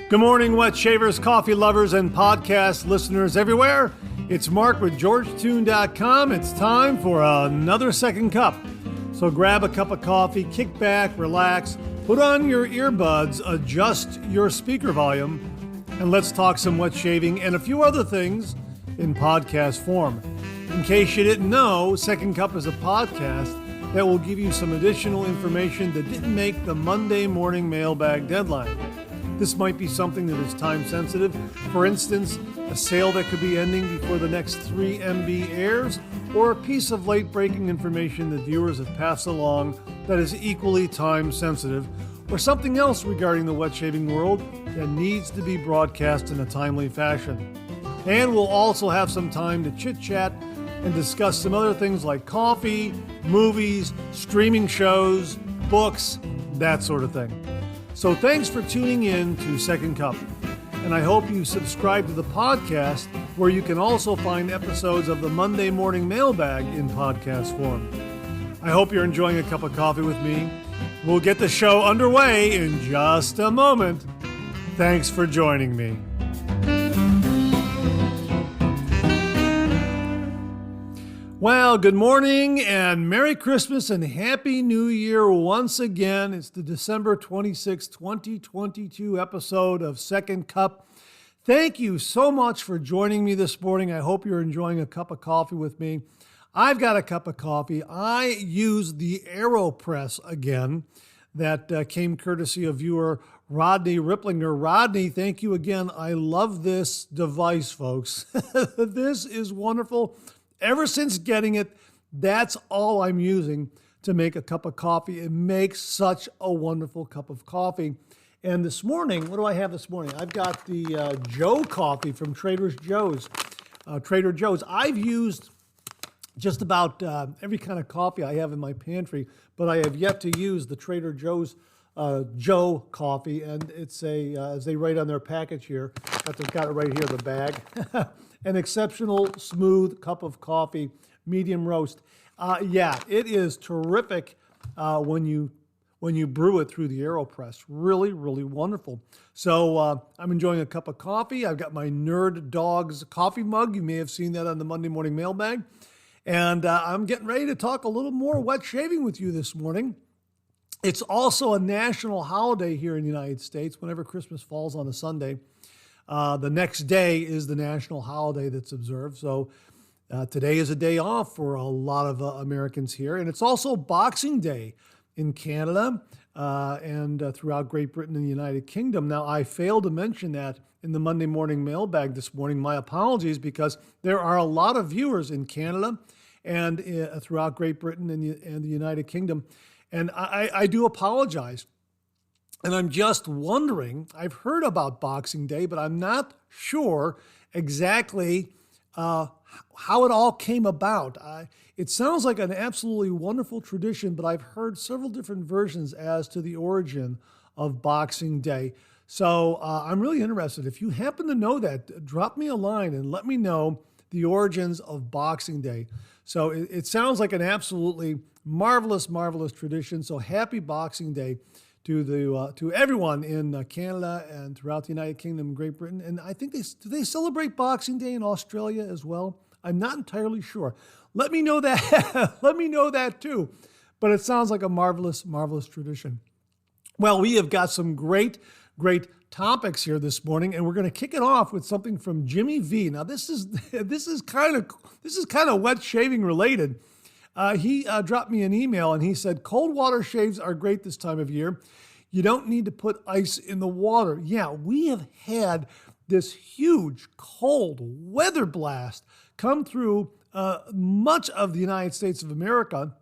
Good morning, wet shavers, coffee lovers, and podcast listeners everywhere. It's Mark with GeorgeTune.com. It's time for another second cup. So grab a cup of coffee, kick back, relax, put on your earbuds, adjust your speaker volume, and let's talk some wet shaving and a few other things in podcast form. In case you didn't know, Second Cup is a podcast that will give you some additional information that didn't make the Monday morning mailbag deadline. This might be something that is time sensitive. For instance, a sale that could be ending before the next 3MB airs, or a piece of late breaking information that viewers have passed along that is equally time sensitive, or something else regarding the wet shaving world that needs to be broadcast in a timely fashion. And we'll also have some time to chit chat and discuss some other things like coffee, movies, streaming shows, books, that sort of thing. So thanks for tuning in to Second Cup, and I hope you subscribe to the podcast where you can also find episodes of the Monday Morning Mailbag in podcast form. I hope you're enjoying a cup of coffee with me. We'll get the show underway in just a moment. Thanks for joining me. Well, good morning and Merry Christmas and Happy New Year once again. It's the December 26, 2022 episode of Second Cup. Thank you so much for joining me this morning. I hope you're enjoying a cup of coffee with me. I've got a cup of coffee. I used the AeroPress again that came courtesy of viewer Rodney Ripplinger. Rodney, thank you again. I love this device, folks. This is wonderful. Ever since getting it, that's all I'm using to make a cup of coffee. It makes such a wonderful cup of coffee. And this morning, what do I have this morning? I've got the Joe coffee from Trader Joe's. I've used just about every kind of coffee I have in my pantry, but I have yet to use the Trader Joe's Joe coffee. And it's as they write on their package here, they've got it right here, the bag. An exceptional smooth cup of coffee, medium roast. It is terrific when you brew it through the AeroPress. Really, really wonderful. So I'm enjoying a cup of coffee. I've got my Nerd Dogs coffee mug. You may have seen that on the Monday Morning Mailbag. And I'm getting ready to talk a little more wet shaving with you this morning. It's also a national holiday here in the United States whenever Christmas falls on a Sunday. The next day is the national holiday that's observed. So today is a day off for a lot of Americans here. And it's also Boxing Day in Canada and throughout Great Britain and the United Kingdom. Now, I failed to mention that in the Monday Morning Mailbag this morning. My apologies, because there are a lot of viewers in Canada and throughout Great Britain and the United Kingdom. And I do apologize. And I'm just wondering, I've heard about Boxing Day, but I'm not sure exactly how it all came about. It sounds like an absolutely wonderful tradition, but I've heard several different versions as to the origin of Boxing Day. So I'm really interested. If you happen to know that, drop me a line and let me know the origins of Boxing Day. So it sounds like an absolutely marvelous, marvelous tradition. So happy Boxing Day to everyone in Canada and throughout the United Kingdom and Great Britain. And I think do they celebrate Boxing Day in Australia as well? I'm not entirely sure. Let me know that. Let me know that too. But it sounds like a marvelous, marvelous tradition. Well, we have got some great topics here this morning, and we're going to kick it off with something from Jimmy V. Now, this is kind of wet shaving related. He dropped me an email and he said, cold water shaves are great this time of year. You don't need to put ice in the water. Yeah, we have had this huge cold weather blast come through much of the United States of America.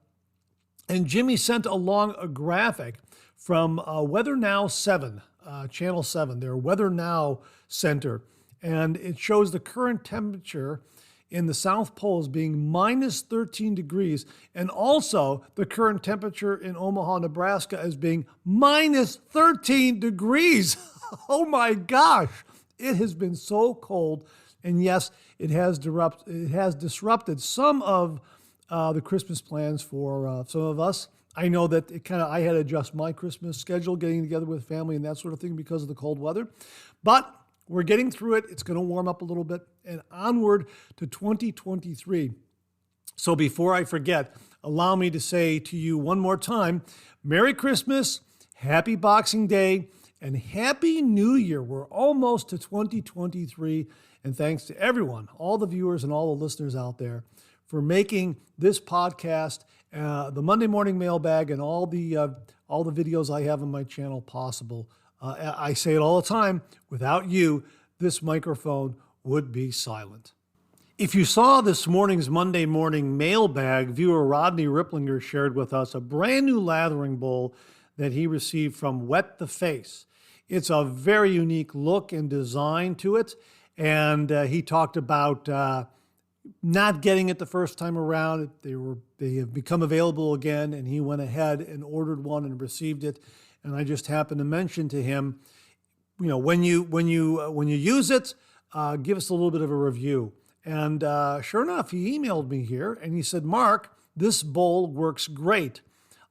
And Jimmy sent along a graphic from Weather Now 7, Channel 7, their Weather Now Center. And it shows the current temperature in the South Pole as being minus 13 degrees, and also the current temperature in Omaha, Nebraska as being minus 13 degrees. Oh my gosh, it has been so cold. And yes, it has disrupted some of the Christmas plans for some of us. I know that I had to adjust my Christmas schedule, getting together with family and that sort of thing because of the cold weather. But we're getting through it. It's going to warm up a little bit and onward to 2023. So before I forget, allow me to say to you one more time, Merry Christmas, Happy Boxing Day, and Happy New Year. We're almost to 2023. And thanks to everyone, all the viewers and all the listeners out there for making this podcast, the Monday Morning Mailbag, and all the videos I have on my channel possible. I say it all the time, without you, this microphone would be silent. If you saw this morning's Monday Morning Mailbag, viewer Rodney Ripplinger shared with us a brand new lathering bowl that he received from Wet the Face. It's a very unique look and design to it, and he talked about not getting it the first time around. They have become available again, and he went ahead and ordered one and received it. And I just happened to mention to him, when you use it, give us a little bit of a review. And sure enough, he emailed me here and he said, Mark, this bowl works great.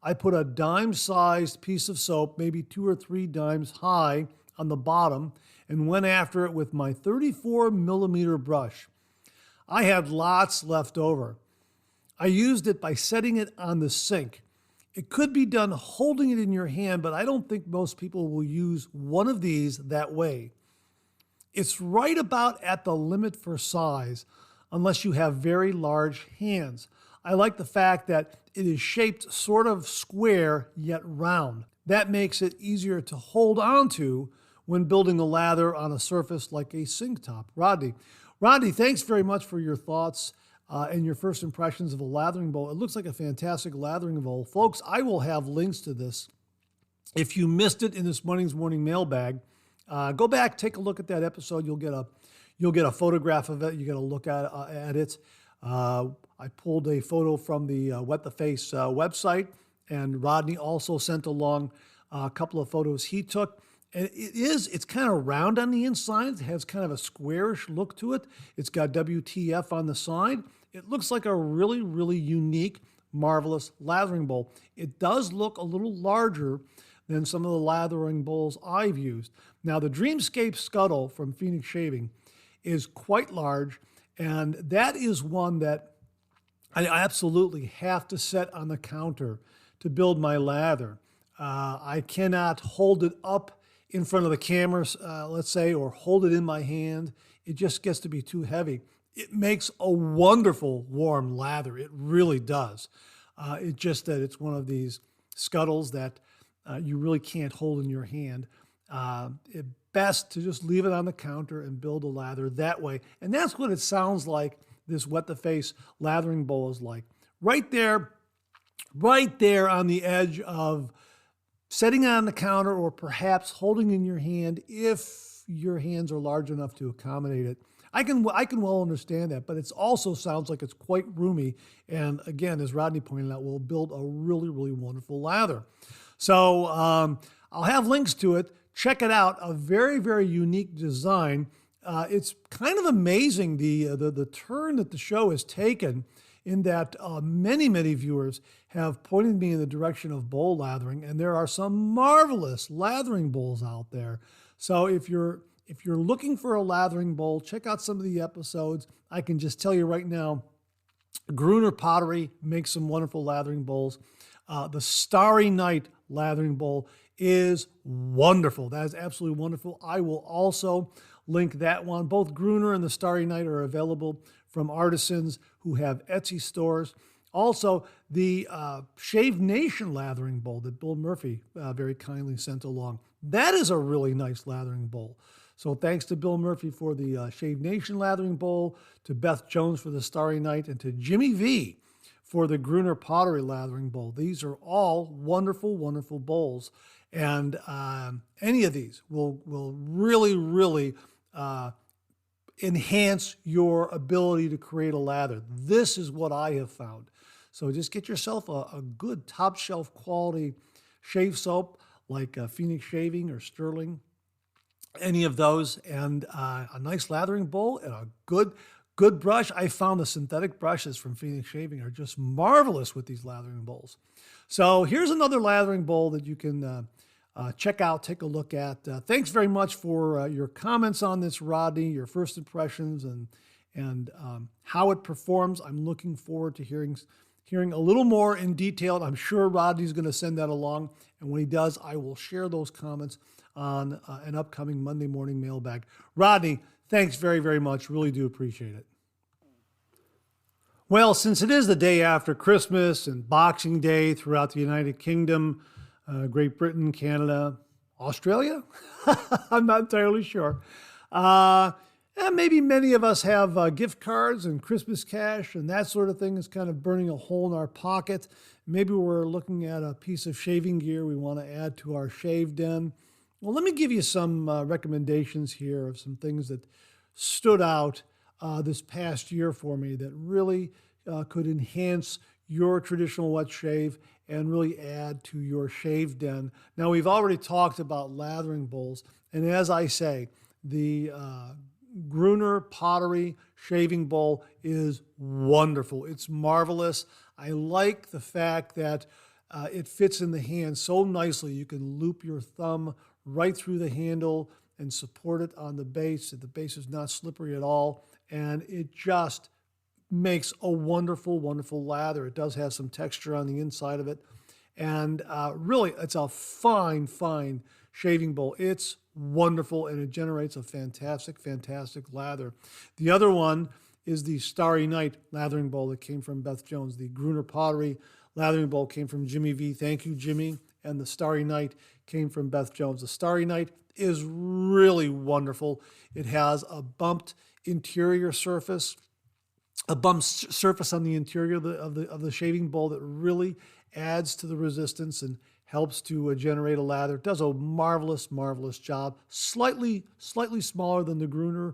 I put a dime-sized piece of soap, maybe 2 or 3 dimes high on the bottom, and went after it with my 34 millimeter brush. I had lots left over. I used it by setting it on the sink. It could be done holding it in your hand, but I don't think most people will use one of these that way. It's right about at the limit for size, unless you have very large hands. I like the fact that it is shaped sort of square, yet round. That makes it easier to hold onto when building a lather on a surface like a sink top. Rodney, thanks very much for your thoughts and your first impressions of a lathering bowl. It looks like a fantastic lathering bowl. Folks, I will have links to this. If you missed it in this morning mailbag, go back, take a look at that episode. You'll get a photograph of it. You get a look at it. I pulled a photo from the Wet the Face website, and Rodney also sent along a couple of photos he took. And it's kind of round on the inside. It has kind of a squarish look to it. It's got WTF on the side. It looks like a really, really unique, marvelous lathering bowl. It does look a little larger than some of the lathering bowls I've used. Now, the Dreamscape Scuttle from Phoenix Shaving is quite large, and that is one that I absolutely have to set on the counter to build my lather. I cannot hold it up in front of the cameras, let's say, or hold it in my hand. It just gets to be too heavy. It makes a wonderful warm lather. It really does. It's just that it's one of these scuttles that you really can't hold in your hand. It's best to just leave it on the counter and build a lather that way. And that's what it sounds like this Wet the Face lathering bowl is like. Right there on the edge of setting it on the counter or perhaps holding in your hand if your hands are large enough to accommodate it. I can well understand that, but it also sounds like it's quite roomy. And again, as Rodney pointed out, will build a really, really wonderful lather. So I'll have links to it. Check it out. A very, very unique design. It's kind of amazing the turn that the show has taken, in that many viewers have pointed me in the direction of bowl lathering, and there are some marvelous lathering bowls out there. So if you're looking for a lathering bowl, check out some of the episodes. I can just tell you right now, Gruner Pottery makes some wonderful lathering bowls. The Starry Night lathering bowl is wonderful. That is absolutely wonderful. I will also link that one. Both Gruner and the Starry Night are available from artisans who have Etsy stores. Also, the Shave Nation lathering bowl that Bill Murphy very kindly sent along. That is a really nice lathering bowl. So thanks to Bill Murphy for the Shave Nation lathering bowl, to Beth Jones for the Starry Night, and to Jimmy V for the Gruner Pottery lathering bowl. These are all wonderful, wonderful bowls. And any of these will really, really enhance your ability to create a lather. This is what I have found. So just get yourself a good top shelf quality shave soap like Phoenix Shaving or Sterling, any of those, and a nice lathering bowl and a good good brush. I found the synthetic brushes from Phoenix Shaving are just marvelous with these lathering bowls. So here's another lathering bowl that you can check out, take a look at. Thanks very much for your comments on this, Rodney, your first impressions and how it performs. I'm looking forward to hearing a little more in detail. I'm sure Rodney's going to send that along. And when he does, I will share those comments on an upcoming Monday morning mailbag. Rodney, thanks very, very much. Really do appreciate it. Well, since it is the day after Christmas and Boxing Day throughout the United Kingdom, Great Britain, Canada, Australia, I'm not entirely sure. And maybe many of us have gift cards and Christmas cash and that sort of thing is kind of burning a hole in our pocket. Maybe we're looking at a piece of shaving gear we want to add to our shave den. Well, let me give you some recommendations here of some things that stood out this past year for me that really could enhance your traditional wet shave and really add to your shave den. Now, we've already talked about lathering bowls, and as I say, the Gruner Pottery shaving bowl is wonderful. It's marvelous. I like the fact that it fits in the hand so nicely. You can loop your thumb right through the handle and support it on the base. The base is not slippery at all, and it just makes a wonderful, wonderful lather. It does have some texture on the inside of it, and really, it's a fine, fine shaving bowl. It's wonderful, and it generates a fantastic, fantastic lather. The other one is the Starry Night lathering bowl that came from Beth Jones. The Gruner Pottery lathering bowl came from Jimmy V. Thank you, Jimmy. And the Starry Night came from Beth Jones. The Starry Night is really wonderful. It has a bumped interior surface, a bumped surface on the interior of the shaving bowl that really adds to the resistance and helps to generate a lather. It does a marvelous, marvelous job. Slightly smaller than the Gruner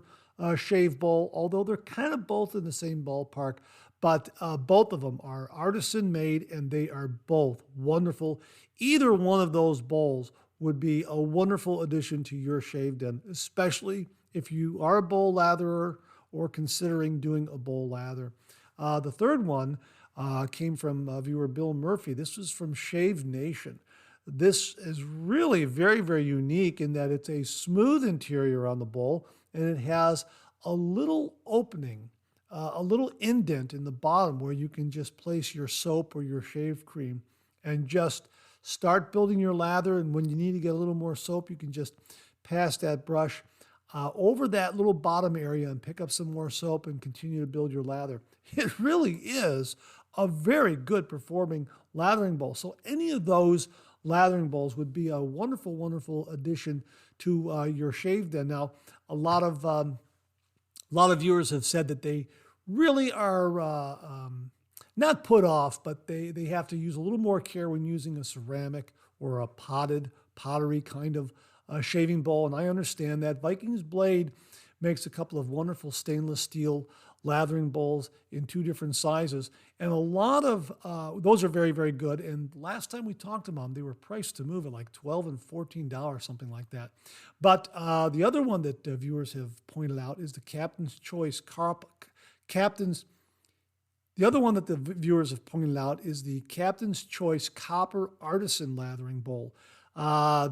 shave bowl, although they're kind of both in the same ballpark. But both of them are artisan made, and they are both wonderful. Either one of those bowls would be a wonderful addition to your shave den, especially if you are a bowl latherer or considering doing a bowl lather. The third one came from viewer Bill Murphy. This was from Shave Nation. This is really very, very unique in that it's a smooth interior on the bowl, and it has a little opening, a little indent in the bottom where you can just place your soap or your shave cream and just start building your lather. And when you need to get a little more soap, you can just pass that brush over that little bottom area and pick up some more soap and continue to build your lather. It really is a very good performing lathering bowl. So any of those lathering bowls would be a wonderful, wonderful addition to your shave den. Now, a lot of viewers have said that they really are not put off, but they have to use a little more care when using a ceramic or a pottery kind of shaving bowl. And I understand that. Viking's Blade makes a couple of wonderful stainless steel lathering bowls in two different sizes. And a lot of those are very, very good. And last time we talked about them, they were priced to move at like $12 and $14, something like that. But the other one that viewers have pointed out is the Captain's Choice The other one that the viewers have pointed out is the Captain's Choice Copper Artisan Lathering Bowl.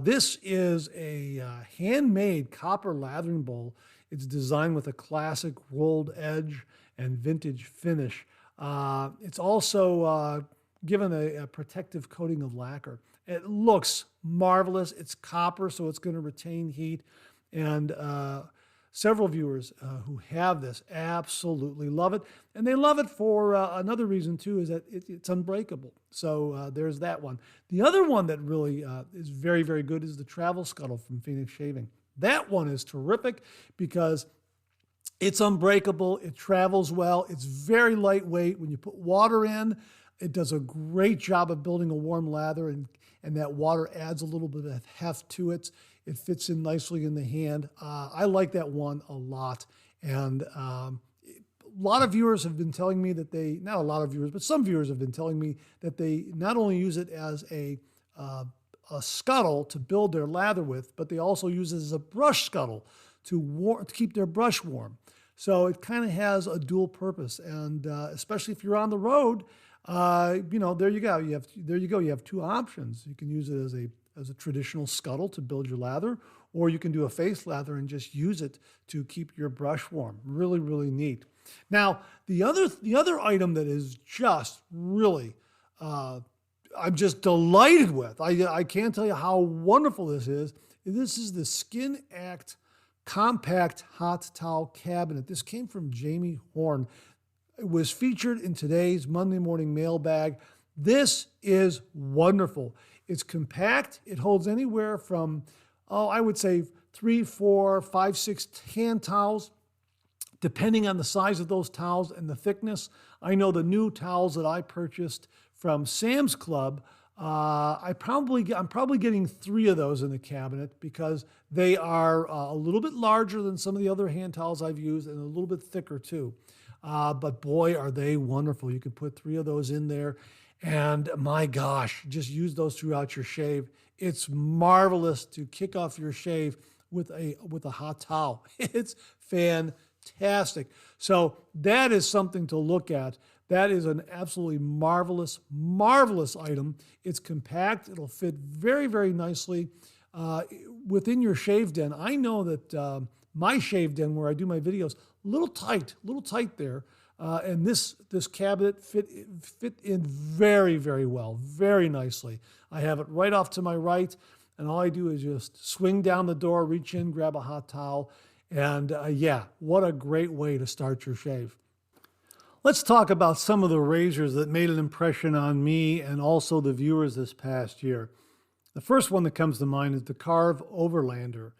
This is a handmade copper lathering bowl. It's designed with a classic rolled edge and vintage finish. It's also given a protective coating of lacquer. It looks marvelous. It's copper, so it's going to retain heat. And several viewers who have this absolutely love it. And they love it for another reason, too, is that it's unbreakable. So there's that one. The other one that really is very, very good is the Travel Scuttle from Phoenix Shaving. That one is terrific because it's unbreakable. It travels well. It's very lightweight. When you put water in, it does a great job of building a warm lather, and that water adds a little bit of heft to it. It fits in nicely in the hand. I like that one a lot. And a lot of viewers have been telling me that not a lot of viewers, but some viewers have been telling me that they not only use it as a scuttle to build their lather with, but they also use it as a brush scuttle to keep their brush warm. So it kind of has a dual purpose. And especially if you're on the road, there you go. You have two options. You can use it as a traditional scuttle to build your lather, or you can do a face lather and just use it to keep your brush warm. Really, really neat. Now, the other item that is just really, I'm just delighted with. I can't tell you how wonderful this is. This is the Skin Act Compact Hot Towel Cabinet. This came from Jamie Horn. It was featured in today's Monday morning mailbag. This is wonderful. It's compact. It holds anywhere from, I would say 3, 4, 5, 6 hand towels, depending on the size of those towels and the thickness. I know the new towels that I purchased from Sam's Club, I'm probably getting 3 of those in the cabinet because they are a little bit larger than some of the other hand towels I've used and a little bit thicker too. But boy, are they wonderful. You can put 3 of those in there. And my gosh, just use those throughout your shave. It's marvelous to kick off your shave with a hot towel. It's fantastic. So that is something to look at. That is an absolutely marvelous, marvelous item. It's compact. It'll fit very, very nicely within your shave den. I know that my shave den where I do my videos, a little tight there. And this cabinet fit in very, very well, very nicely. I have it right off to my right, and all I do is just swing down the door, reach in, grab a hot towel, and what a great way to start your shave. Let's talk about some of the razors that made an impression on me and also the viewers this past year. The first one that comes to mind is the Carve Overlander.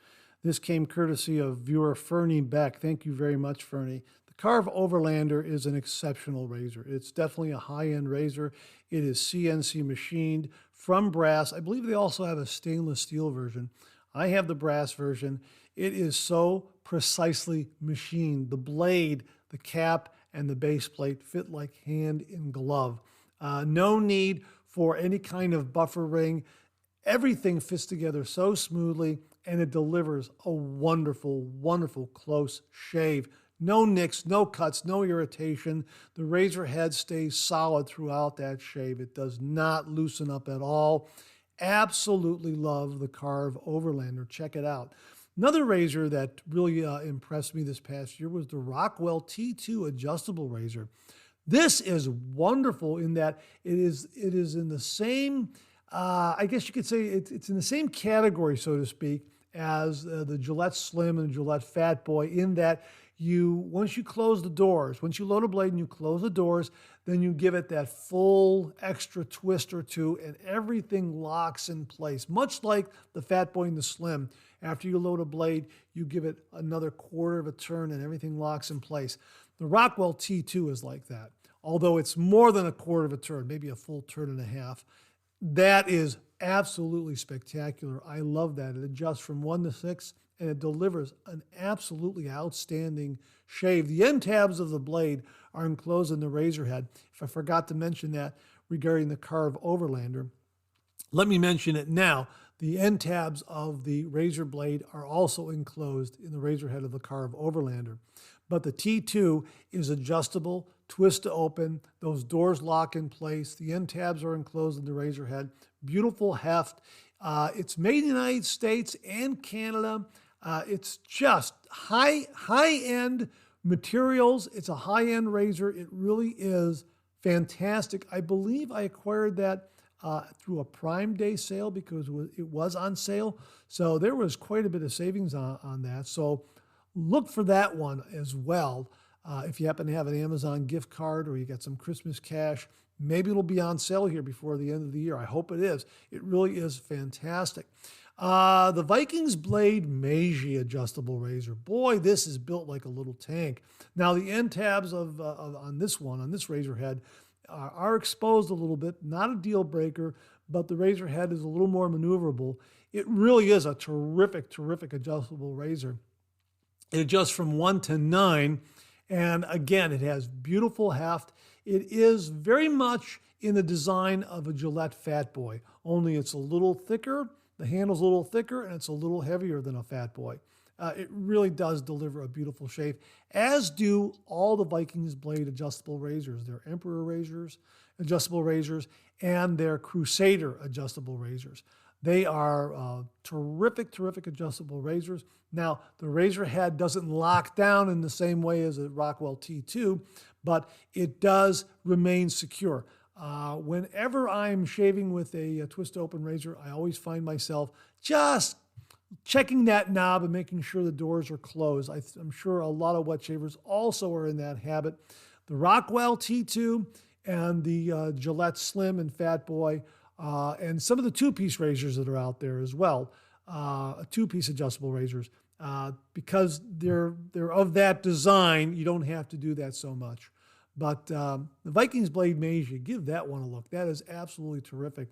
This came courtesy of viewer Fernie Beck. Thank you very much, Fernie. The Carve Overlander is an exceptional razor. It's definitely a high-end razor. It is CNC machined from brass. I believe they also have a stainless steel version. I have the brass version. It is so precisely machined. The blade, the cap, and the base plate fit like hand in glove. No need for any kind of buffer ring. Everything fits together so smoothly, and it delivers a wonderful, wonderful close shave. No nicks, no cuts, no irritation. The razor head stays solid throughout that shave. It does not loosen up at all. Absolutely love the Carve Overlander. Check it out. Another razor that really impressed me this past year was the Rockwell T2 adjustable razor. This is wonderful in that it is in the same, I guess you could say it's in the same category, so to speak, as the Gillette Slim and the Gillette Fat Boy, in that once you close the doors, once you load a blade and you close the doors, then you give it that full extra twist or two and everything locks in place. Much like the Fat Boy and the Slim. After you load a blade, you give it another quarter of a turn and everything locks in place. The Rockwell T2 is like that. Although it's more than a quarter of a turn, maybe a full turn and a half. That is absolutely spectacular. I love that. It adjusts from 1 to 6 and it delivers an absolutely outstanding shave. The end tabs of the blade are enclosed in the razor head. If I forgot to mention that regarding the Carve Overlander, let me mention it now. The end tabs of the razor blade are also enclosed in the razor head of the Carve Overlander. But the T2 is adjustable, twist to open, those doors lock in place, the end tabs are enclosed in the razor head. Beautiful heft. It's made in the United States and Canada. It's just high-end materials. It's a high-end razor. It really is fantastic. I believe I acquired that through a Prime Day sale because it was on sale. So there was quite a bit of savings on that. So look for that one as well. If you happen to have an Amazon gift card or you got some Christmas cash, maybe it'll be on sale here before the end of the year. I hope it is. It really is fantastic. The Vikings Blade Meiji adjustable razor. Boy, this is built like a little tank. Now the end tabs on this razor head, are exposed a little bit, not a deal breaker, but the razor head is a little more maneuverable. It really is a terrific, terrific adjustable razor. It adjusts from 1 to 9, and again, it has beautiful heft. It is very much in the design of a Gillette Fat Boy, only it's a little thicker, the handle's a little thicker, and it's a little heavier than a Fat Boy. It really does deliver a beautiful shave, as do all the Vikings blade adjustable razors. Their Emperor razors, adjustable razors, and their Crusader adjustable razors. They are terrific, terrific adjustable razors. Now, the razor head doesn't lock down in the same way as a Rockwell T2, but it does remain secure. Whenever I'm shaving with a twist open razor, I always find myself just checking that knob and making sure the doors are closed. I'm sure a lot of wet shavers also are in that habit. The Rockwell T2 and the Gillette Slim and Fat Boy, and some of the two-piece razors that are out there as well, two-piece adjustable razors, because they're of that design, you don't have to do that so much. But the Vikings Blade Mage, give that one a look. That is absolutely terrific.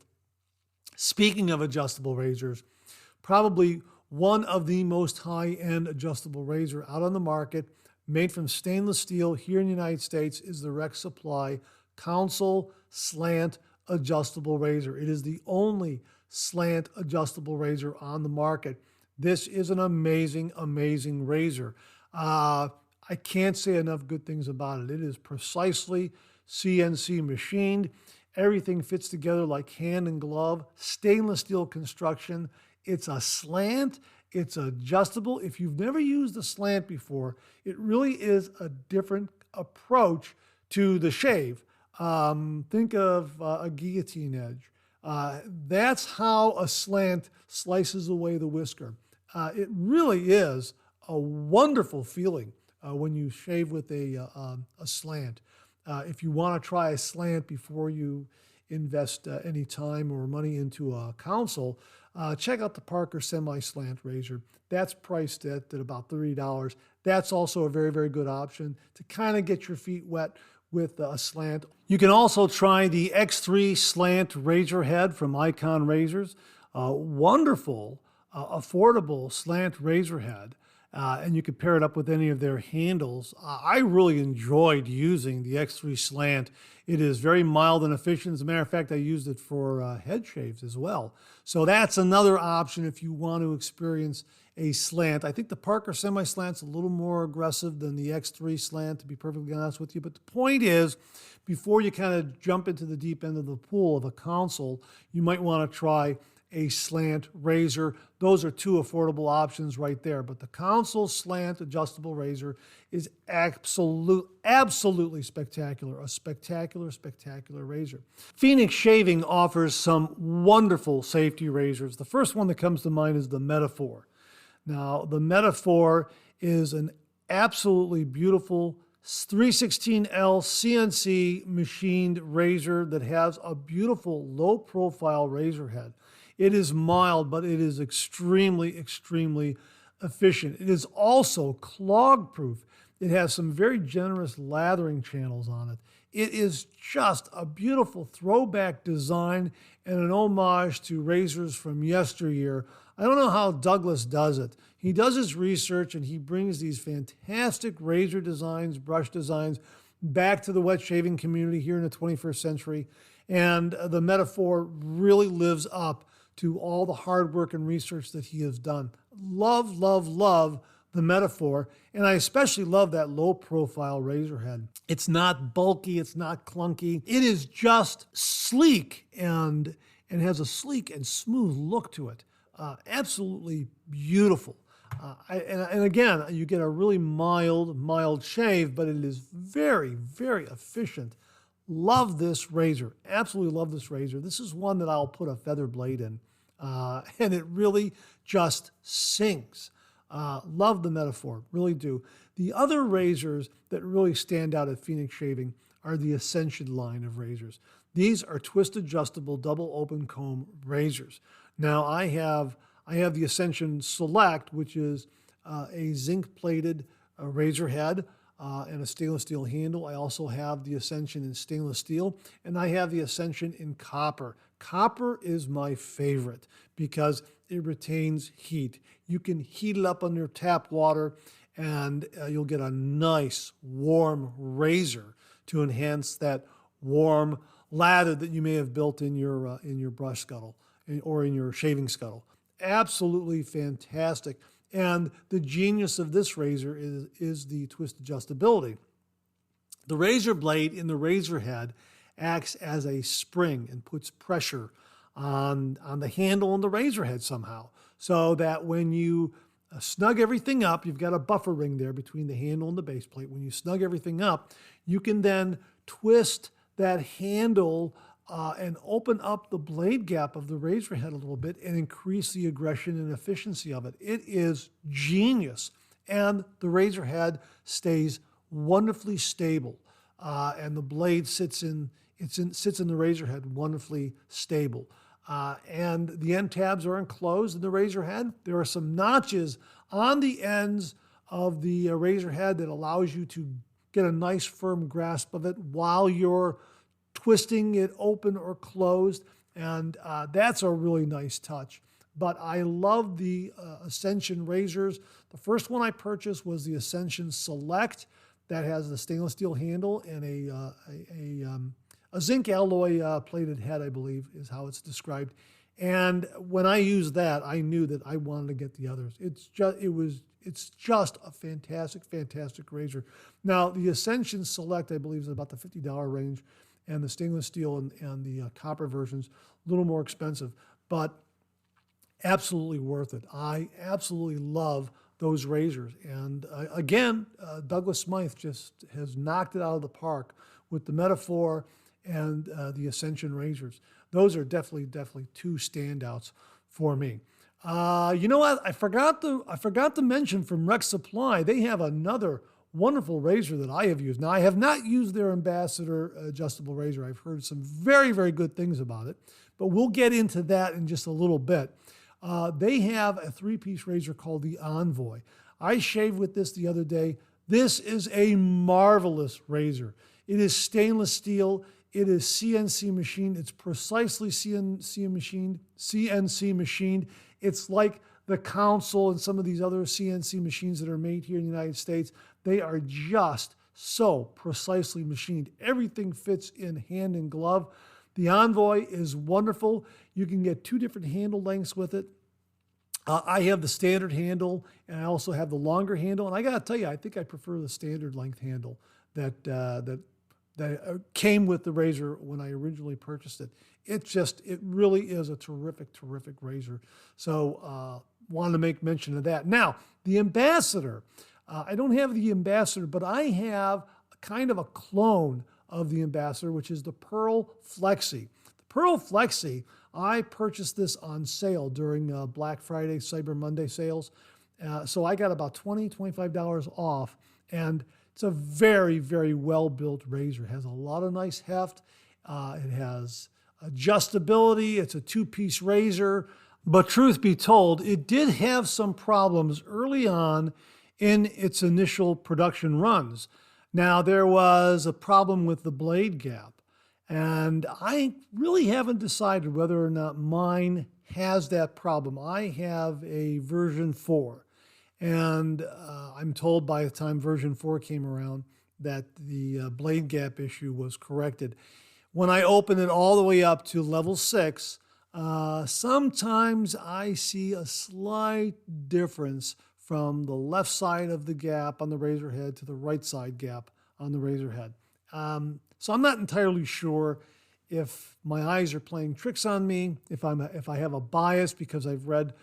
Speaking of adjustable razors, probably one of the most high-end adjustable razor out on the market, made from stainless steel here in the United States, is the Rex Supply Council Slant Adjustable Razor. It is the only slant adjustable razor on the market. This is an amazing, amazing razor. I can't say enough good things about it. It is precisely CNC machined. Everything fits together like hand and glove. Stainless steel construction. It's a slant. It's adjustable. If you've never used a slant before, it really is a different approach to the shave. Think of a guillotine edge. That's how a slant slices away the whisker. It really is a wonderful feeling when you shave with a slant. If you want to try a slant before you invest any time or money into a console, check out the Parker Semi-Slant Razor. That's priced at about $30. That's also a very, very good option to kind of get your feet wet with a slant. You can also try the X3 Slant Razor Head from Icon Razors. Wonderful, affordable slant razor head. And you can pair it up with any of their handles. I really enjoyed using the X3 Slant. It is very mild and efficient. As a matter of fact, I used it for head shaves as well. So that's another option if you want to experience a slant. I think the Parker Semi-Slant's a little more aggressive than the X3 Slant, to be perfectly honest with you. But the point is, before you kind of jump into the deep end of the pool of a console, you might want to try a slant razor. Those are two affordable options right there. But the console slant adjustable razor is absolutely spectacular. A spectacular, spectacular razor. Phoenix Shaving offers some wonderful safety razors. The first one that comes to mind is the Metaphor. Now, the Metaphor is an absolutely beautiful 316L CNC machined razor that has a beautiful low-profile razor head. It is mild, but it is extremely, extremely efficient. It is also clog-proof. It has some very generous lathering channels on it. It is just a beautiful throwback design and an homage to razors from yesteryear. I don't know how Douglas does it. He does his research and he brings these fantastic razor designs, brush designs back to the wet shaving community here in the 21st century. And the Metaphor really lives up to all the hard work and research that he has done. Love, love, love the Metaphor. And I especially love that low profile razor head. It's not bulky. It's not clunky. It is just sleek and has a sleek and smooth look to it. Absolutely beautiful. And again, you get a really mild shave, but it is very, very efficient. Love this razor. Absolutely love this razor. This is one that I'll put a feather blade in. And it really just sings. Love the Metaphor, really do. The other razors that really stand out at Phoenix Shaving are the Ascension line of razors. These are twist adjustable double open comb razors. Now I have the Ascension Select, which is a zinc plated razor head and a stainless steel handle. I also have the Ascension in stainless steel, and I have the Ascension in copper. Copper is my favorite because it retains heat. You can heat it up under tap water and you'll get a nice warm razor to enhance that warm lather that you may have built in your brush scuttle or in your shaving scuttle. Absolutely fantastic. And the genius of this razor is the twist adjustability. The razor blade in the razor head acts as a spring and puts pressure on the handle and the razor head somehow, so that when you snug everything up, you've got a buffer ring there between the handle and the base plate. When you snug everything up, you can then twist that handle and open up the blade gap of the razor head a little bit and increase the aggression and efficiency of it. It is genius. And the razor head stays wonderfully stable. And the blade sits in the razor head wonderfully stable. And the end tabs are enclosed in the razor head. There are some notches on the ends of the razor head that allows you to get a nice firm grasp of it while you're twisting it open or closed, and that's a really nice touch. But I love the Ascension razors. The first one I purchased was the Ascension Select that has the stainless steel handle and a zinc alloy plated head, I believe is how it's described. And when I used that, I knew that I wanted to get the others. It's just a fantastic, fantastic razor. Now, the Ascension Select, I believe, is about the $50 range, and the stainless steel and the copper versions, a little more expensive, but absolutely worth it. I absolutely love those razors. And again, Douglas Smythe just has knocked it out of the park with the Metaphor and the Ascension razors. Those are definitely two standouts for me. You know what? I forgot to mention from Rex Supply, they have another wonderful razor that I have used. Now, I have not used their Ambassador adjustable razor. I've heard some very, very good things about it, but we'll get into that in just a little bit. They have a three-piece razor called the Envoy. I shaved with this the other day. This is a marvelous razor. It is stainless steel. It is CNC machined. It's precisely CNC machined. It's like the console and some of these other CNC machines that are made here in the United States. They are just so precisely machined. Everything fits in hand and glove. The Envoy is wonderful. You can get two different handle lengths with it. I have the standard handle, and I also have the longer handle. And I got to tell you, I think I prefer the standard length handle that came with the razor when I originally purchased it. It really is a terrific, terrific razor. So wanted to make mention of that. Now, the Ambassador. I don't have the Ambassador, but I have kind of a clone of the Ambassador, which is the Pearl Flexi. The Pearl Flexi, I purchased this on sale during Black Friday, Cyber Monday sales. So I got about $20, $25 off, and it's a very, very well-built razor. It has a lot of nice heft. It has adjustability. It's a two-piece razor. But truth be told, it did have some problems early on in its initial production runs. Now, there was a problem with the blade gap, and I really haven't decided whether or not mine has that problem. I have a version 4, and I'm told by the time version 4 came around that the blade gap issue was corrected. When I open it all the way up to level 6, sometimes I see a slight difference from the left side of the gap on the razor head to the right side gap on the razor head. So I'm not entirely sure if my eyes are playing tricks on me, if I have a bias because I've read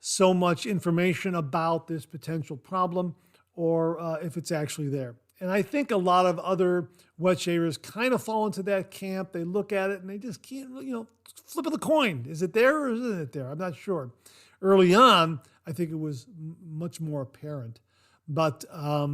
so much information about this potential problem, or if it's actually there. And I think a lot of other wet shavers kind of fall into that camp. They look at it and they just can't, flip of the coin. Is it there or isn't it there? I'm not sure. Early on, I think it was much more apparent. But a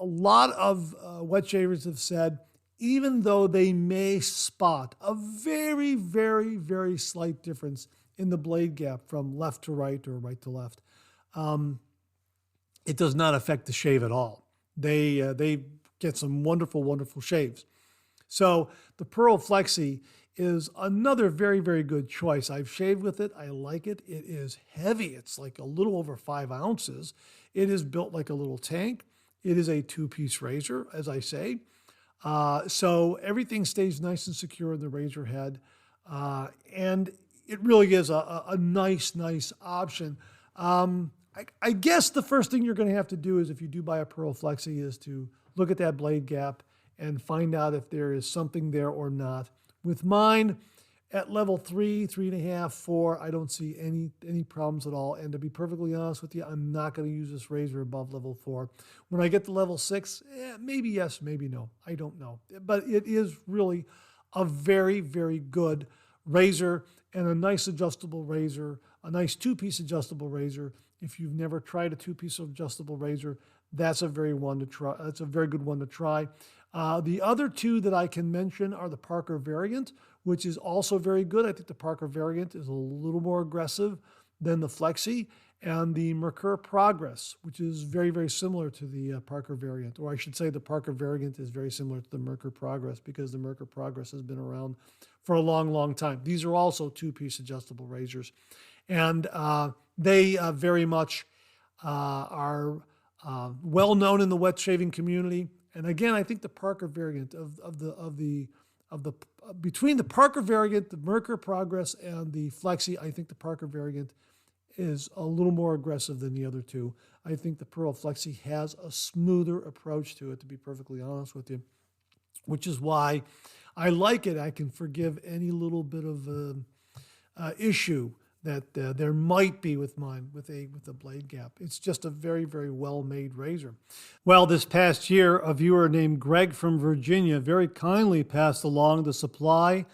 lot of wet shavers have said, even though they may spot a very, very, very slight difference in the blade gap from left to right or right to left, it does not affect the shave at all. They get some wonderful, wonderful shaves. So the Pearl Flexi is another very, very good choice. I've shaved with it. I like it. It is heavy. It's like a little over 5 ounces. It is built like a little tank. It is a two-piece razor, as I say. So everything stays nice and secure in the razor head. And it really is a nice, nice option. I guess the first thing you're going to have to do is, if you do buy a Pearl Flexi, is to look at that blade gap and find out if there is something there or not. With mine at level 3, 3.5, 4, I don't see any problems at all. And to be perfectly honest with you, I'm not going to use this razor above level 4. When I get to level 6, maybe yes, maybe no. I don't know. But it is really a very, very good razor and a nice adjustable razor, a nice two-piece adjustable razor. If you've never tried a two-piece adjustable razor, that's a very one to try. That's a very good one to try. The other two that I can mention are the Parker variant, which is also very good. I think the Parker variant is a little more aggressive than the Flexi, and the Merkur Progress, which is very, very similar to the Parker variant. Or I should say the Parker variant is very similar to the Merkur Progress, because the Merkur Progress has been around for a long, long time. These are also two-piece adjustable razors. And they very much are well known in the wet shaving community. And again, I think the Parker variant between the Parker variant, the Merkur Progress, and the Flexi, I think the Parker variant is a little more aggressive than the other two. I think the Pearl Flexi has a smoother approach to it, to be perfectly honest with you, which is why I like it. I can forgive any little bit of issue that there might be with mine with a blade gap. It's just a very, very well-made razor. Well, this past year, a viewer named Greg from Virginia very kindly passed along the Supply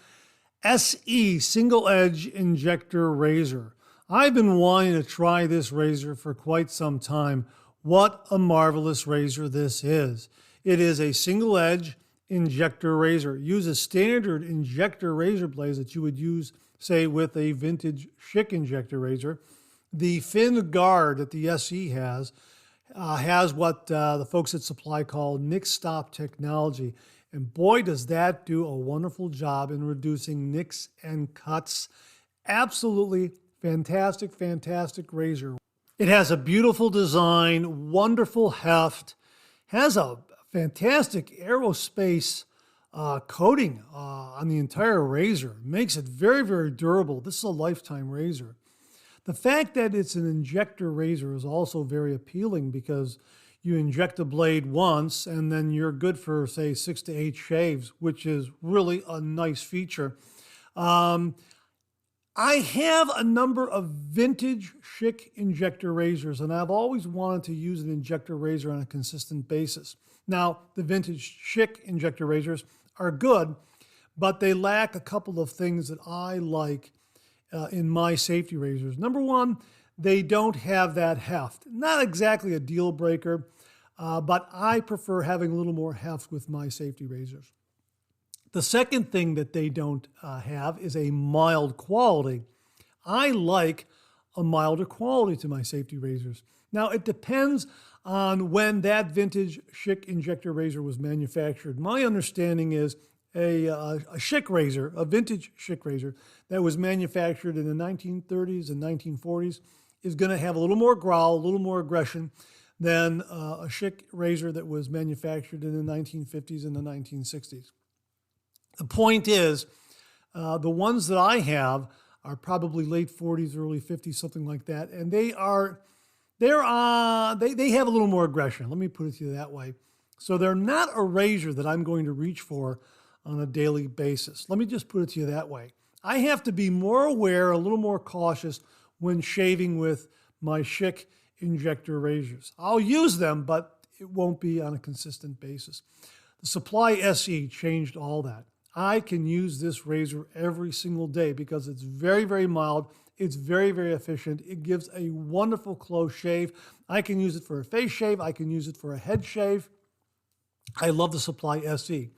SE Single Edge Injector Razor. I've been wanting to try this razor for quite some time. What a marvelous razor this is. It is a single edge injector razor. It uses standard injector razor blades that you would use, say, with a vintage Schick injector razor. The fin guard that the SE has what the folks at Supply call nick stop technology. And boy, does that do a wonderful job in reducing nicks and cuts. Absolutely fantastic, fantastic razor. It has a beautiful design, wonderful heft, has a fantastic aerospace coating on the entire razor. Makes it very, very durable. This is a lifetime razor. The fact that it's an injector razor is also very appealing, because you inject a blade once and then you're good for, say, 6 to 8 shaves, which is really a nice feature. I have a number of vintage Schick injector razors, and I've always wanted to use an injector razor on a consistent basis. Now, the vintage Schick injector razors are good, but they lack a couple of things that I like in my safety razors. Number one, they don't have that heft. Not exactly a deal breaker, but I prefer having a little more heft with my safety razors. The second thing that they don't have is a mild quality. I like a milder quality to my safety razors. Now, it depends on when that vintage Schick injector razor was manufactured. My understanding is a Schick razor, a vintage Schick razor that was manufactured in the 1930s and 1940s is going to have a little more growl, a little more aggression than a Schick razor that was manufactured in the 1950s and the 1960s. The point is, the ones that I have are probably late 40s, early 50s, something like that, and they have a little more aggression. Let me put it to you that way. So they're not a razor that I'm going to reach for on a daily basis. Let me just put it to you that way. I have to be more aware, a little more cautious when shaving with my Schick injector razors. I'll use them, but it won't be on a consistent basis. The Supply SE changed all that. I can use this razor every single day because it's very, very mild. It's very, very efficient. It gives a wonderful close shave. I can use it for a face shave. I can use it for a head shave. I love the Supply SE.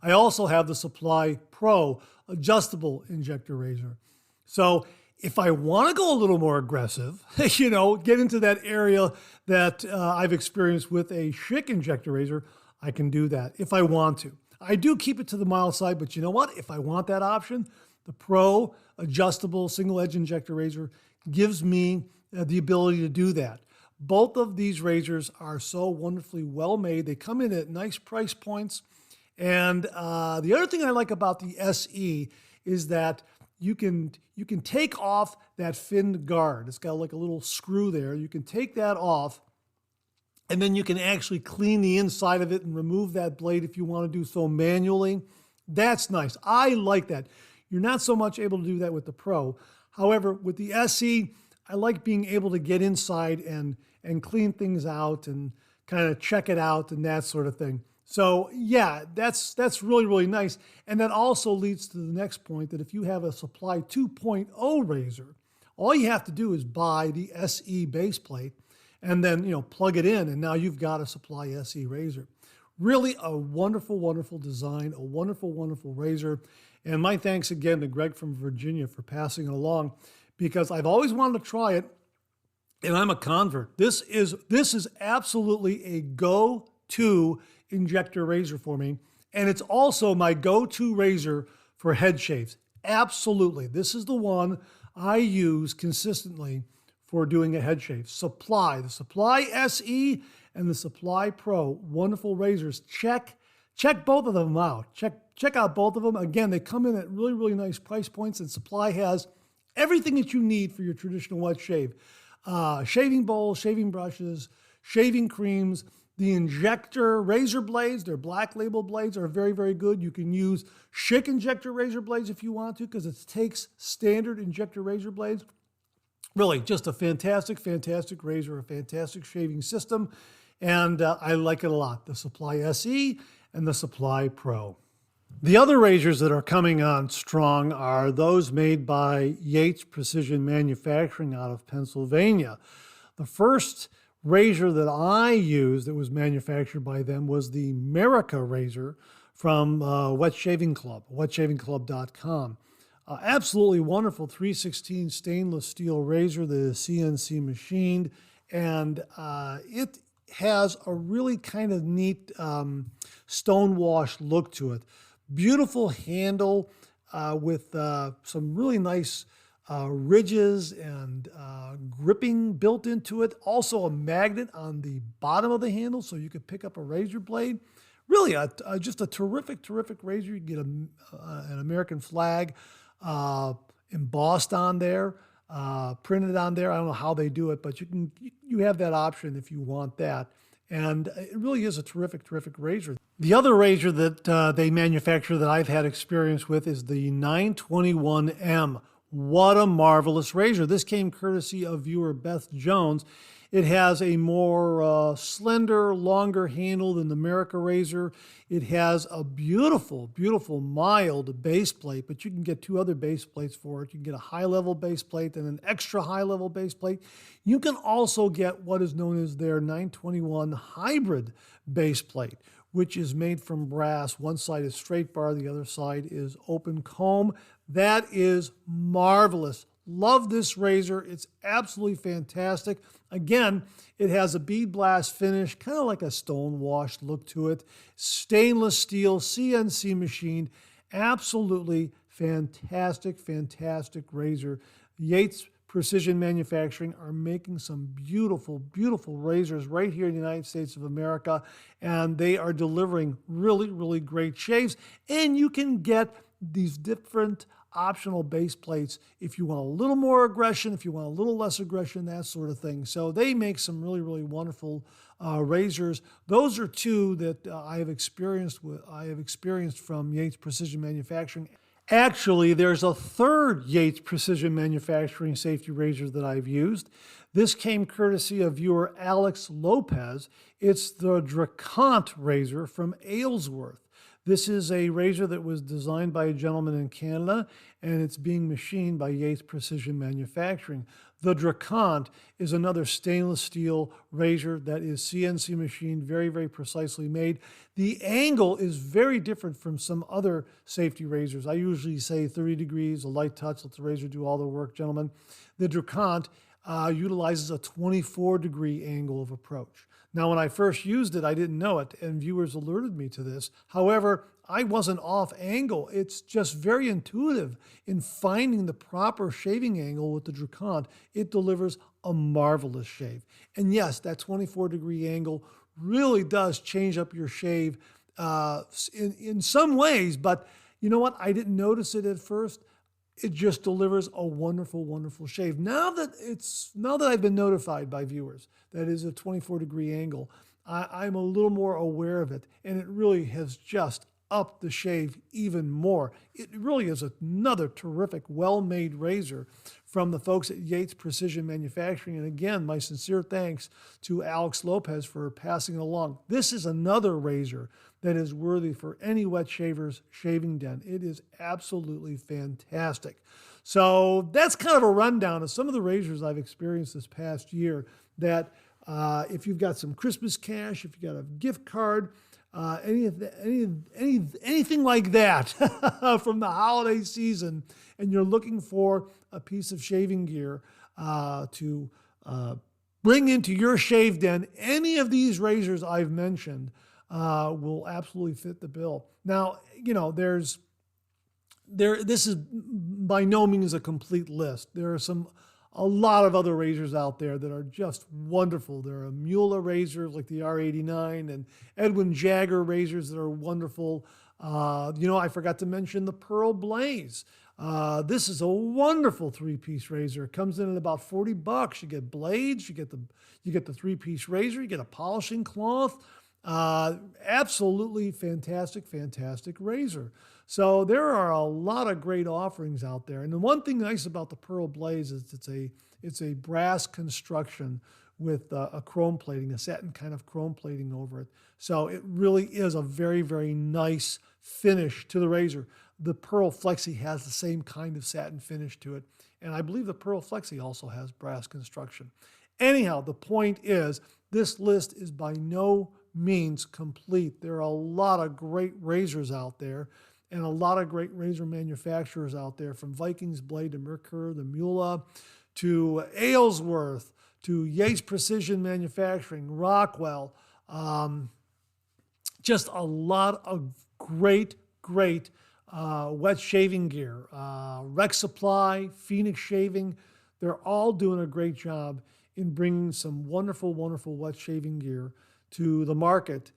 I also have the Supply Pro adjustable injector razor. So if I want to go a little more aggressive, get into that area that I've experienced with a Schick injector razor, I can do that if I want to. I do keep it to the mild side, but you know what? If I want that option, the Pro adjustable single edge injector razor gives me the ability to do that. Both of these razors are so wonderfully well made. They come in at nice price points. And the other thing I like about the SE is that you can take off that finned guard. It's got like a little screw there. You can take that off, and then you can actually clean the inside of it and remove that blade if you want to do so manually. That's nice. I like that. You're not so much able to do that with the Pro. However, with the SE, I like being able to get inside and clean things out and kind of check it out and that sort of thing. So yeah, that's really, really nice. And that also leads to the next point, that if you have a Supply 2.0 razor, all you have to do is buy the SE base plate and then, plug it in, and now you've got a Supply SE razor. Really a wonderful, wonderful design, a wonderful, wonderful razor. And my thanks again to Greg from Virginia for passing it along, because I've always wanted to try it, and I'm a convert. This is absolutely a go-to injector razor for me, and it's also my go-to razor for head shaves. Absolutely. This is the one I use consistently for doing a head shave. The Supply SE and the Supply Pro, wonderful razors. Check both of them out. Check out both of them. Again, they come in at really, really nice price points, and Supply has everything that you need for your traditional wet shave. Shaving bowls, shaving brushes, shaving creams. The injector razor blades, their black label blades, are very, very good. You can use Schick injector razor blades if you want to, because it takes standard injector razor blades. Really, just a fantastic, fantastic razor, a fantastic shaving system, and I like it a lot. The Supply SE and the Supply Pro. The other razors that are coming on strong are those made by Yates Precision Manufacturing out of Pennsylvania. The first razor that I used that was manufactured by them was the Merica razor from Wet Shaving Club, wetshavingclub.com. Absolutely wonderful 316 stainless steel razor that is CNC machined, and it has a really kind of neat stone-washed look to it. Beautiful handle with some really nice ridges and gripping built into it. Also a magnet on the bottom of the handle so you could pick up a razor blade. Really just a terrific, terrific razor. You can get an American flag embossed on there, printed on there. I don't know how they do it, but you have that option if you want that. And it really is a terrific, terrific razor. The other razor that they manufacture that I've had experience with is the 921M. What a marvelous razor. This came courtesy of viewer Beth Jones. It has a more slender, longer handle than the Merica razor. It has a beautiful, beautiful, mild base plate, but you can get two other base plates for it. You can get a high-level base plate and an extra high-level base plate. You can also get what is known as their 921 hybrid base plate, which is made from brass. One side is straight bar, the other side is open comb. That is marvelous. Love this razor. It's absolutely fantastic. Again, it has a bead blast finish, kind of like a stone-washed look to it. Stainless steel, CNC machined. Absolutely fantastic, fantastic razor. Yates Precision Manufacturing are making some beautiful, beautiful razors right here in the United States of America, and they are delivering really, really great shaves. And you can get these different optional base plates if you want a little more aggression, if you want a little less aggression, that sort of thing. So they make some really, really wonderful razors. Those are two that I have experienced from Yates Precision Manufacturing. Actually, there's a third Yates Precision Manufacturing safety razor that I've used. This came courtesy of viewer Alex Lopez. It's the Dracont razor from Aylesworth. This is a razor that was designed by a gentleman in Canada, and it's being machined by Yates Precision Manufacturing. The Dracont is another stainless steel razor that is CNC machined, very, very precisely made. The angle is very different from some other safety razors. I usually say 30 degrees, a light touch, let the razor do all the work, gentlemen. The Dracont utilizes a 24-degree angle of approach. Now, when I first used it, I didn't know it, and viewers alerted me to this. However, I wasn't off angle. It's just very intuitive in finding the proper shaving angle with the Dracont. It delivers a marvelous shave. And yes, that 24-degree angle really does change up your shave in some ways, but you know what? I didn't notice it at first. it just delivers a wonderful, wonderful shave. Now that I've been notified by viewers that is a 24-degree angle, I'm a little more aware of it, and it really has just upped the shave even more. It really is another terrific, well-made razor from the folks at Yates Precision Manufacturing. And again, my sincere thanks to Alex Lopez for passing it along. This is another razor that is worthy for any wet shaver's shaving den. It is absolutely fantastic. So that's kind of a rundown of some of the razors I've experienced this past year that if you've got some Christmas cash, if you've got a gift card, anything like that from the holiday season, and you're looking for a piece of shaving gear to bring into your shave den, any of these razors I've mentioned will absolutely fit the bill. Now, this is by no means a complete list. There are a lot of other razors out there that are just wonderful. There are Mueller razors like the R89 and Edwin Jagger razors that are wonderful. I forgot to mention the Pearl Blaze. This is a wonderful three-piece razor. It comes in at about $40. You get blades, you get the three-piece razor, you get a polishing cloth. Absolutely fantastic, fantastic razor. So there are a lot of great offerings out there. And the one thing nice about the Pearl Blaze is it's a brass construction with a chrome plating, a satin kind of chrome plating over it. So it really is a very, very nice finish to the razor. The Pearl Flexi has the same kind of satin finish to it. And I believe the Pearl Flexi also has brass construction. Anyhow, the point is, this list is by no means complete. There are a lot of great razors out there and a lot of great razor manufacturers out there, from Vikings Blade to Merkur, the Mueller, to Aylesworth, to Yates Precision Manufacturing, Rockwell. Just a lot of great wet shaving gear. Rex Supply, Phoenix Shaving, they're all doing a great job in bringing some wonderful, wonderful wet shaving gear to the market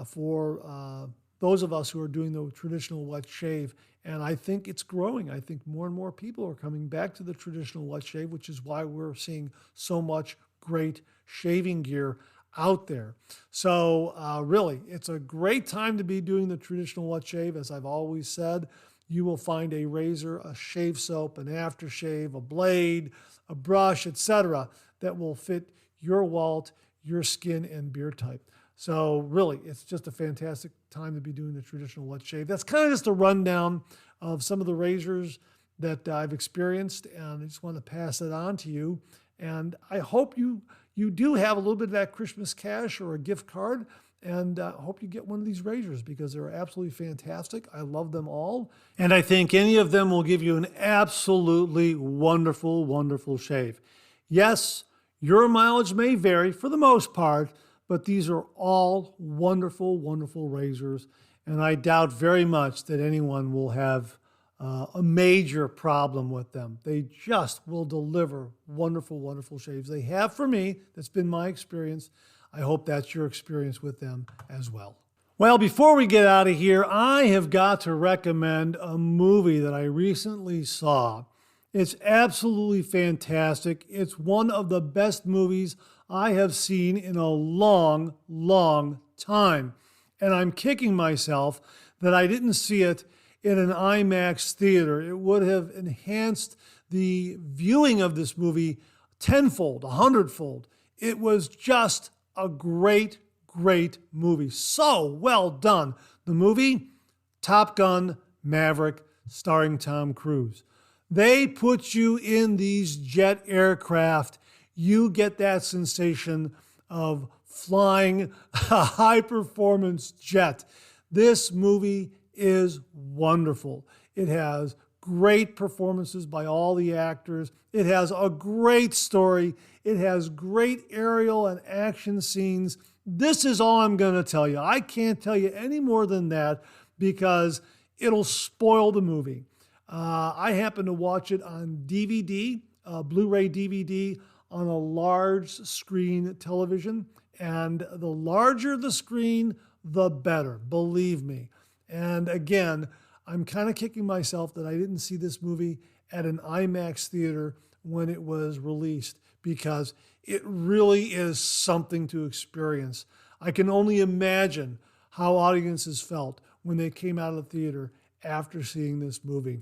for those of us who are doing the traditional wet shave. And I think it's growing. I think more and more people are coming back to the traditional wet shave, which is why we're seeing so much great shaving gear out there. So really, it's a great time to be doing the traditional wet shave. As I've always said, you will find a razor, a shave soap, an aftershave, a blade, a brush, etc., that will fit your wallet, your skin, and beard type. So really, it's just a fantastic time to be doing the traditional wet shave. That's kind of just a rundown of some of the razors that I've experienced, and I just want to pass it on to you. And I hope you do have a little bit of that Christmas cash or a gift card, and I hope you get one of these razors because they're absolutely fantastic. I love them all. And I think any of them will give you an absolutely wonderful, wonderful shave. Yes, your mileage may vary for the most part, but these are all wonderful, wonderful razors. And I doubt very much that anyone will have a major problem with them. They just will deliver wonderful, wonderful shaves. They have for me. That's been my experience. I hope that's your experience with them as well. Well, before we get out of here, I have got to recommend a movie that I recently saw. It's absolutely fantastic. It's one of the best movies I have seen in a long, long time. And I'm kicking myself that I didn't see it in an IMAX theater. It would have enhanced the viewing of this movie tenfold, 100-fold. It was just a great, great movie. So well done. The movie, Top Gun Maverick, starring Tom Cruise. They put you in these jet aircraft. You get that sensation of flying a high-performance jet. This movie is wonderful. It has great performances by all the actors. It has a great story. It has great aerial and action scenes. This is all I'm going to tell you. I can't tell you any more than that because it'll spoil the movie. I happen to watch it on DVD, Blu-ray DVD, on a large screen television. And the larger the screen, the better, believe me. And again, I'm kind of kicking myself that I didn't see this movie at an IMAX theater when it was released, because it really is something to experience. I can only imagine how audiences felt when they came out of the theater after seeing this movie.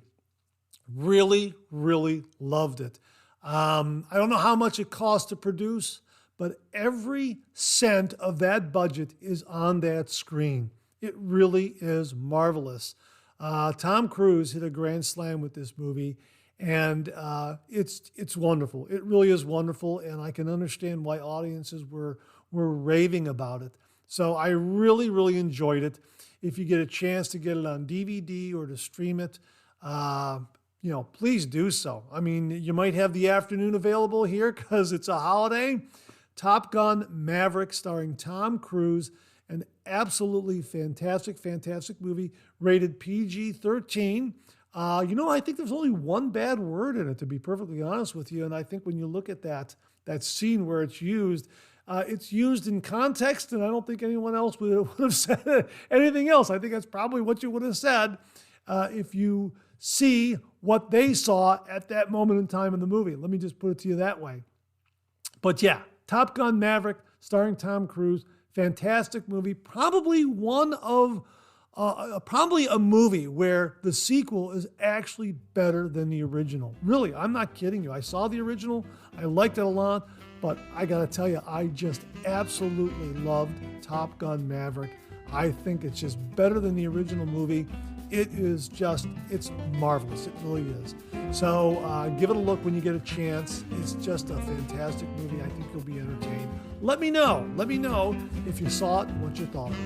Really, really loved it. I don't know how much it cost to produce, but every cent of that budget is on that screen. It really is marvelous. Tom Cruise hit a grand slam with this movie, and it's wonderful. It really is wonderful, and I can understand why audiences were raving about it. So I really, really enjoyed it. If you get a chance to get it on DVD or to stream it, please do so. I mean, you might have the afternoon available here because it's a holiday. Top Gun Maverick, starring Tom Cruise, an absolutely fantastic, fantastic movie, rated PG-13. I think there's only one bad word in it, to be perfectly honest with you. And I think when you look at that scene where it's used in context, and I don't think anyone else would have said anything else. I think that's probably what you would have said if you see what they saw at that moment in time in the movie. Let me just put it to you that way. But yeah, Top Gun Maverick, starring Tom Cruise, fantastic movie. Probably probably a movie where the sequel is actually better than the original. Really, I'm not kidding you. I saw the original. I liked it a lot. But I got to tell you, I just absolutely loved Top Gun Maverick. I think it's just better than the original movie. It's marvelous. It really is. So give it a look when you get a chance. It's just a fantastic movie. I think you'll be entertained. Let me know if you saw it and what you thought of it.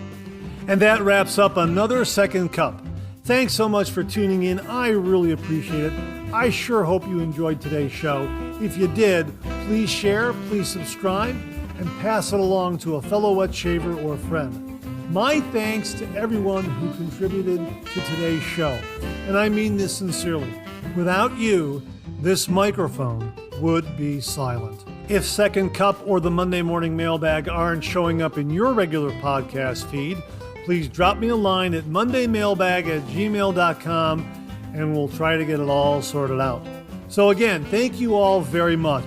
And that wraps up another Second Cup. Thanks so much for tuning in. I really appreciate it. I sure hope you enjoyed today's show. If you did, please share, please subscribe, and pass it along to a fellow wet shaver or friend. My thanks to everyone who contributed to today's show. And I mean this sincerely. Without you, this microphone would be silent. If Second Cup or the Monday Morning Mailbag aren't showing up in your regular podcast feed, please drop me a line at mondaymailbag@gmail.com and we'll try to get it all sorted out. So again, thank you all very much.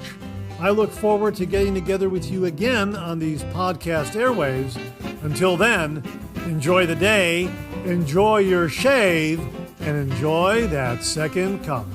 I look forward to getting together with you again on these podcast airwaves. Until then, enjoy the day, enjoy your shave, and enjoy that second cup.